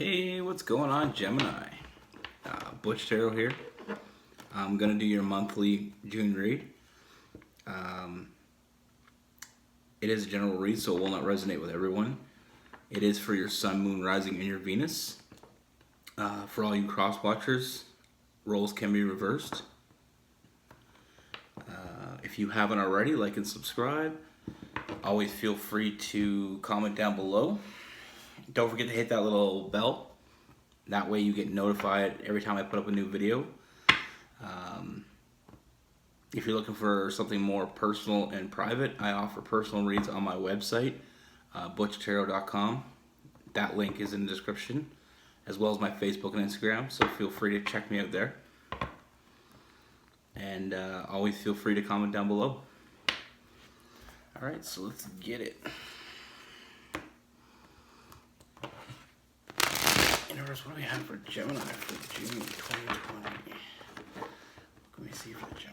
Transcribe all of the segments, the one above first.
Hey, what's going on, Gemini? Butch Tarot here. I'm gonna do your monthly June read. It is a general read, so it will not resonate with everyone. It is for your Sun, Moon, Rising, and your Venus. For all you cross watchers, roles can be reversed. If you haven't already, like and subscribe. Always feel free to comment down below. Don't forget to hit that little bell. That way you get notified every time I put up a new video. If you're looking for something more personal and private, I offer personal reads on my website, butchtarot.com. That link is in the description, as well as my Facebook and Instagram, so feel free to check me out there. And always feel free to comment down below. Alright, so let's get it. Universe, what do we have for Gemini for June 2020? Let me see for the Geminis.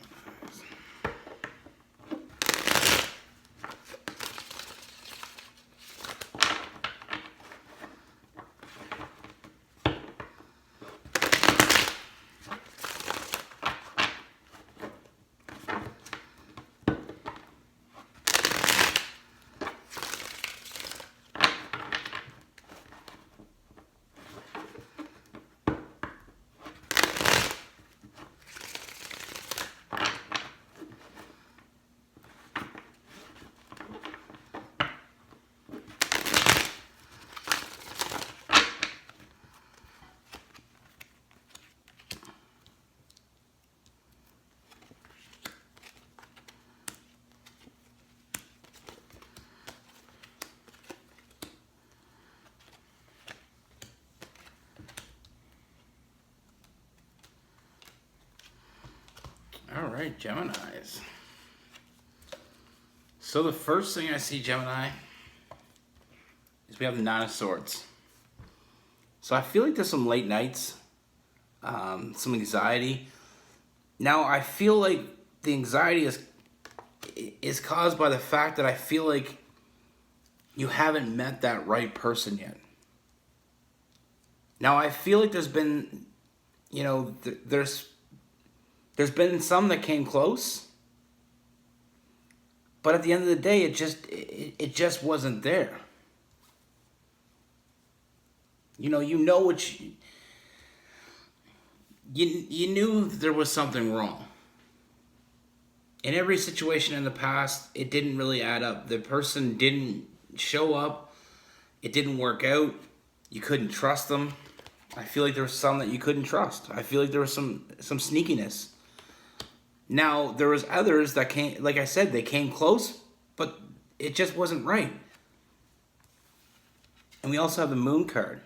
Alright, Geminis. So the first thing I see, Gemini, is we have the Nine of Swords. So I feel like there's some late nights, some anxiety. Now I feel like the anxiety is caused by the fact that I feel like you haven't met that right person yet. Now I feel like there's been, there's been some that came close, but at the end of the day, it just wasn't there. You know what you knew there was something wrong. In every situation in the past, it didn't really add up. The person didn't show up. It didn't work out. You couldn't trust them. I feel like there was some that you couldn't trust. I feel like there was some sneakiness. Now, there was others that came, like I said, they came close, but it just wasn't right. And we also have the Moon card.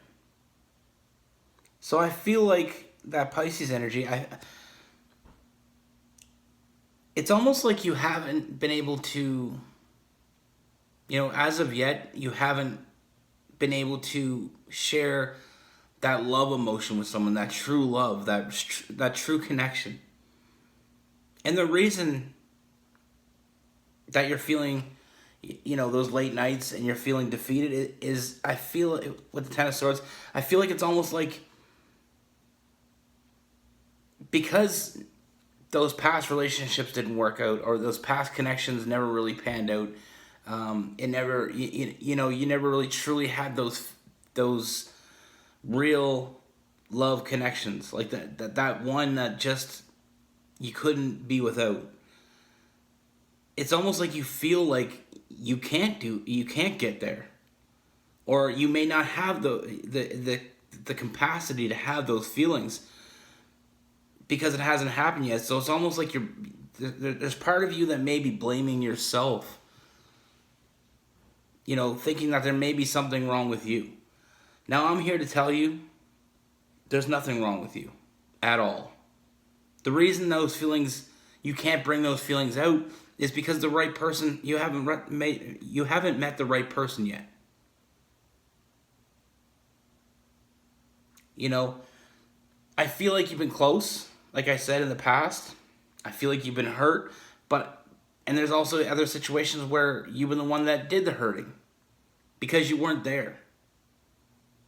So I feel like that Pisces energy, it's almost like you haven't been able to, as of yet, you haven't been able to share that love emotion with someone, that true love, that true connection. And the reason that you're feeling, those late nights and you're feeling defeated is I feel, with the Ten of Swords, I feel like it's almost like because those past relationships didn't work out, or those past connections never really panned out, it never, you never really truly had those real love connections, like that one that just you couldn't be without. It's almost like you feel like you can't get there, or you may not have the capacity to have those feelings because it hasn't happened yet. So it's almost like there's part of you that may be blaming yourself, thinking that there may be something wrong with you. Now I'm here to tell you there's nothing wrong with you at all. The reason those feelings, you can't bring those feelings out, is because the right person, you haven't met the right person yet. I feel like you've been close, like I said in the past. I feel like you've been hurt, and there's also other situations where you've been the one that did the hurting because you weren't there.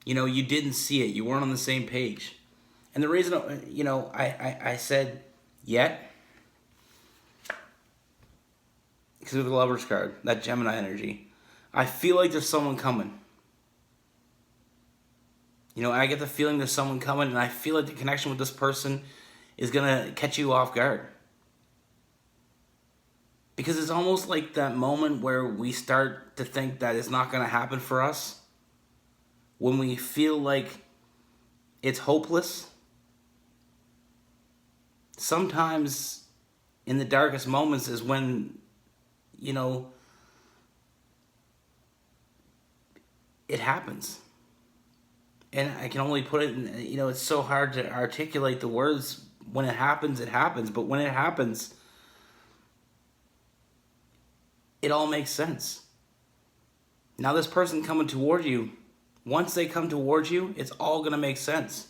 You didn't see it. You weren't on the same page. And the reason, I said yet, because of the Lover's card, that Gemini energy, I feel like there's someone coming. I get the feeling there's someone coming, and I feel like the connection with this person is going to catch you off guard. Because it's almost like that moment where we start to think that it's not going to happen for us. When we feel like it's hopeless. Sometimes in the darkest moments is when, it happens. And I can only put it in, it's so hard to articulate the words. When it happens, it happens. But when it happens, it all makes sense. Now this person coming toward you, once they come towards you, it's all going to make sense.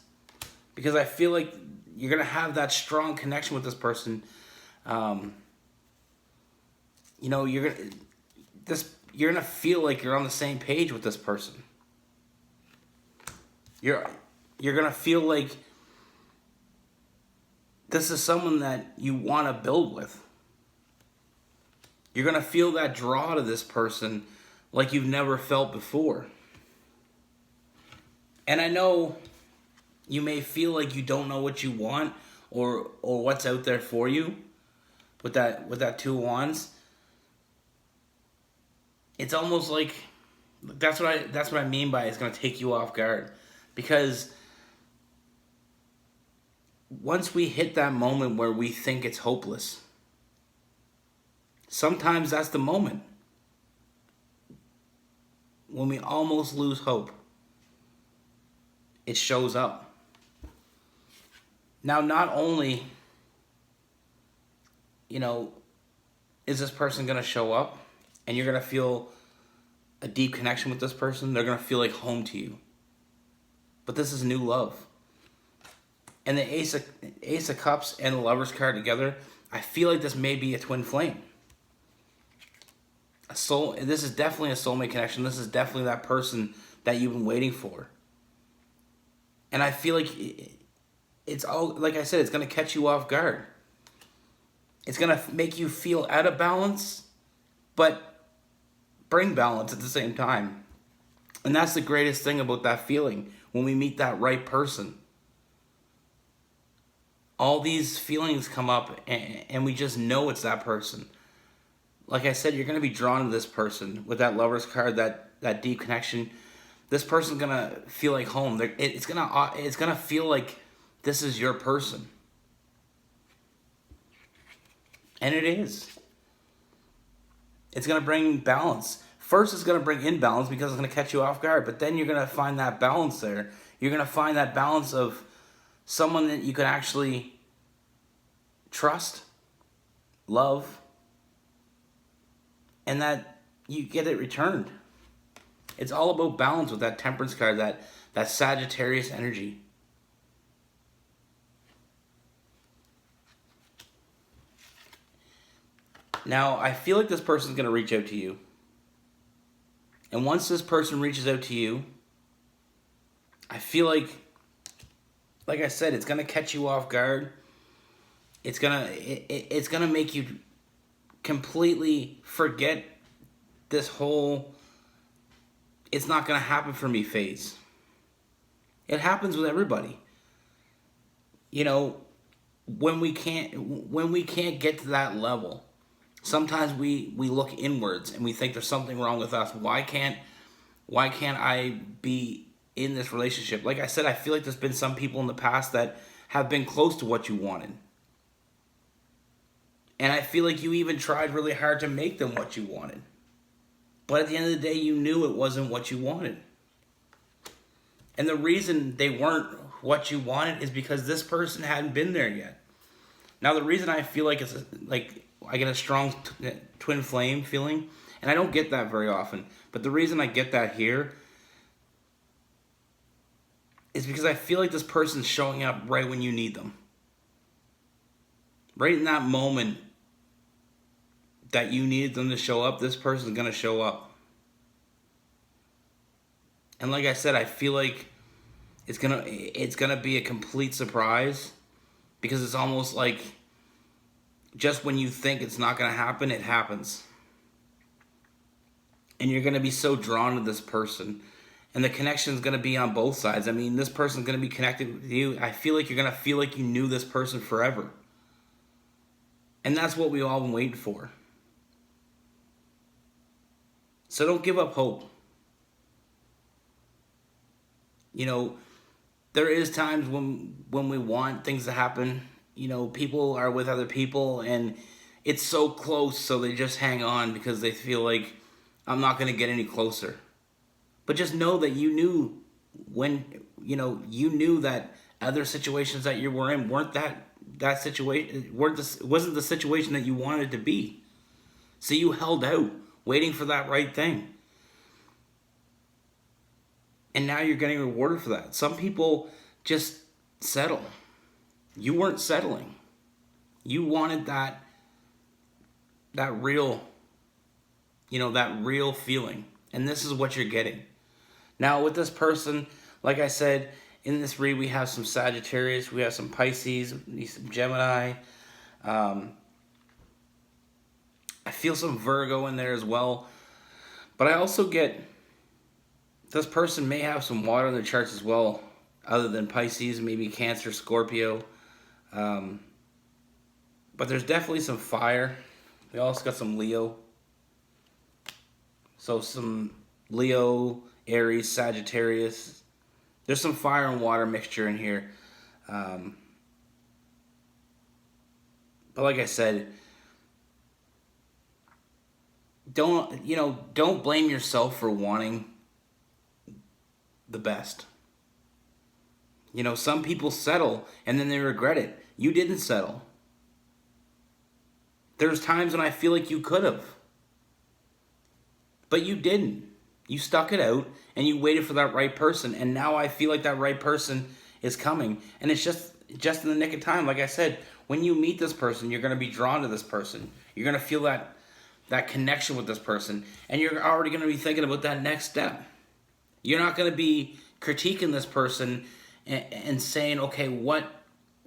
Because I feel like you're going to have that strong connection with this person. You're going to feel like you're on the same page with this person. You're going to feel like this is someone that you want to build with. You're going to feel that draw to this person like you've never felt before. And I know you may feel like you don't know what you want or what's out there for you with that Two of Wands. It's almost like that's what I mean by it's going to take you off guard. Because once we hit that moment where we think it's hopeless, sometimes that's the moment when we almost lose hope. It shows up. Now, not only, is this person going to show up and you're going to feel a deep connection with this person, they're going to feel like home to you. But this is new love. And the Ace of Cups and the Lover's card together, I feel like this may be a twin flame. This is definitely a soulmate connection. This is definitely that person that you've been waiting for. And I feel like it's all, like I said, it's going to catch you off guard. It's going to make you feel out of balance, but bring balance at the same time. And that's the greatest thing about that feeling when we meet that right person. All these feelings come up and we just know it's that person. Like I said, you're going to be drawn to this person with that Lover's card, that deep connection. This person's going to feel like home. It's going to feel like this is your person. And it is. It's going to bring balance. First, it's going to bring imbalance because it's going to catch you off guard. But then you're going to find that balance there. You're going to find that balance of someone that you can actually trust, love, and that you get it returned. It's all about balance with that Temperance card, that Sagittarius energy. Now, I feel like this person's going to reach out to you. And once this person reaches out to you, I feel like I said, it's going to catch you off guard. It's going to make you completely forget this whole it's not going to happen for me phase. It happens with everybody. When we can't get to that level, sometimes we look inwards and we think there's something wrong with us. Why can't I be in this relationship? Like I said, I feel like there's been some people in the past that have been close to what you wanted. And I feel like you even tried really hard to make them what you wanted. But at the end of the day, you knew it wasn't what you wanted. And the reason they weren't what you wanted is because this person hadn't been there yet. Now, the reason I feel like it's like I get a strong twin flame feeling, and I don't get that very often, but the reason I get that here is because I feel like this person's showing up right when you need them. Right in that moment that you needed them to show up, this person's going to show up. And like I said, I feel like it's gonna be a complete surprise, because it's almost like just when you think it's not gonna happen, it happens. And you're gonna be so drawn to this person. And the connection is gonna be on both sides. I mean, this person's gonna be connected with you. I feel like you're gonna feel like you knew this person forever. And that's what we've all been waiting for. So don't give up hope. You know, there is times when we want things to happen. You know, people are with other people and it's so close, so they just hang on because they feel like, I'm not going to get any closer. But just know that you knew you knew that other situations that you were in weren't that situation, wasn't the situation that you wanted to be. So you held out, waiting for that right thing. And now you're getting rewarded for that. Some people just settle. You weren't settling. You wanted that real, that real feeling. And this is what you're getting. Now with this person, like I said, in this read we have some Sagittarius, we have some Pisces, some Gemini. I feel some Virgo in there as well. But I also get this person may have some water in their charts as well, other than Pisces, maybe Cancer, Scorpio. But there's definitely some fire. We also got some Leo. So some Leo, Aries, Sagittarius. There's some fire and water mixture in here. But like I said, don't blame yourself for wanting the best. Some people settle and then they regret it. You didn't settle. There's times when I feel like you could have. But you didn't. You stuck it out and you waited for that right person. And now I feel like that right person is coming. And it's just in the nick of time. Like I said, when you meet this person, you're going to be drawn to this person. You're going to feel that connection with this person. And you're already going to be thinking about that next step. You're not going to be critiquing this person and saying, okay, what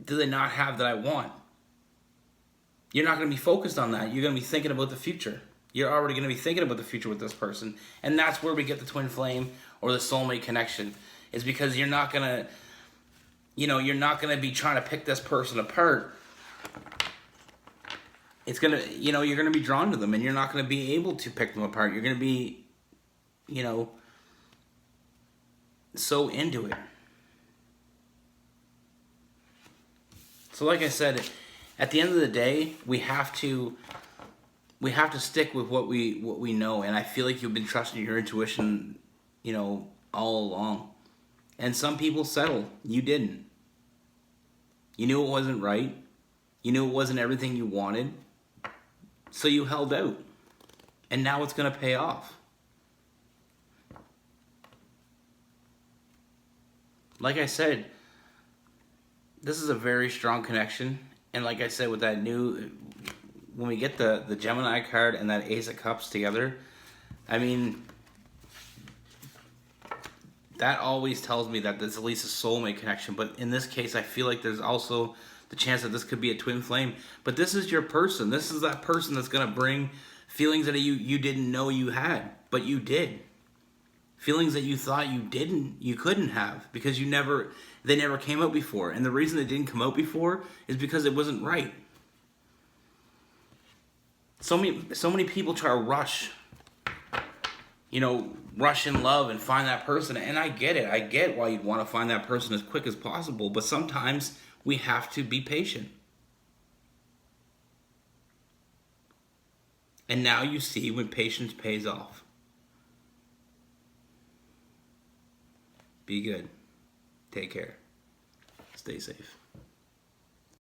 do they not have that I want? You're not going to be focused on that. You're going to be thinking about the future. You're already going to be thinking about the future with this person. And that's where we get the twin flame or the soulmate connection. Is because you're not going to, you're not going to be trying to pick this person apart. It's going to, you're going to be drawn to them and you're not going to be able to pick them apart. You're going to be, so into it. So like I said, at the end of the day, we have to stick with what we know. And I feel like you've been trusting your intuition, all along. And some people settle. You didn't. You knew it wasn't right. You knew it wasn't everything you wanted. So you held out. And now it's going to pay off. Like I said, this is a very strong connection. And like I said, with that when we get the Gemini card and that Ace of Cups together, I mean, that always tells me that there's at least a soulmate connection. But in this case, I feel like there's also the chance that this could be a twin flame. But this is your person. This is that person that's going to bring feelings that you didn't know you had, but you did. Feelings that you thought you couldn't have because they never came out before. And the reason they didn't come out before is because it wasn't right. So many people try to rush in love and find that person. And I get it. I get why you'd want to find that person as quick as possible. But sometimes we have to be patient. And now you see when patience pays off. Be good. Take care. Stay safe.